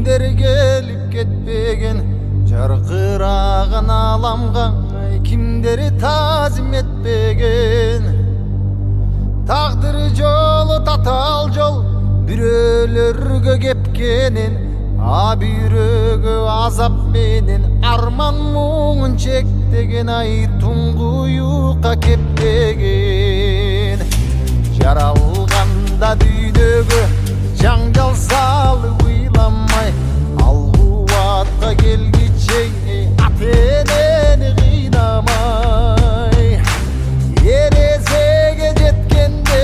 Кимдер келип кетпеген жаркыраган аламга, кимдер тазим этпеген. Тагдыр жолу татал жол бирөөлөргө кепкенин, а бирөөгө азап менен арман муңун чектеген. Ай туңгуюкка кеппеген. Жаралганда дүйнөгө жаңжал салып ыйламай, ал кубатка келгиче ата-энени кыйнамай. Эрезеге жеткенде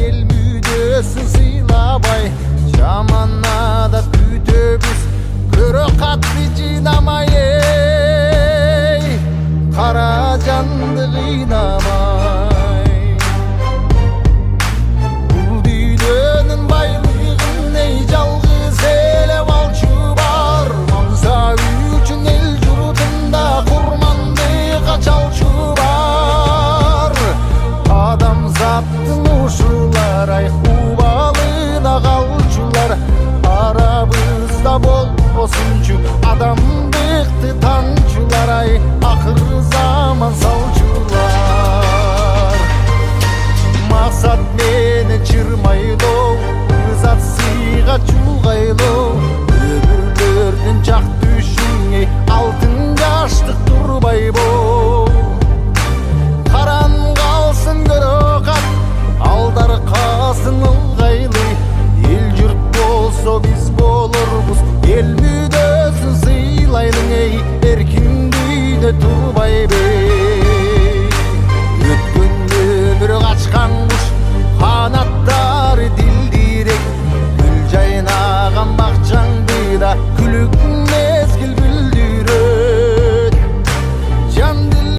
эл мүдөсүн сыйлабай, жаманада күтөбүз көрө катты жыйнамай. Кара жанды кыйнамай. Бул дүйнөнүн байлыгын жалгыз эле балчу бар. Аңса үчүн эл журтунда курмандыкка чалчу бар. Адамзаттын ушулар ай убалына калчулар. Арабызда болбосунчу адам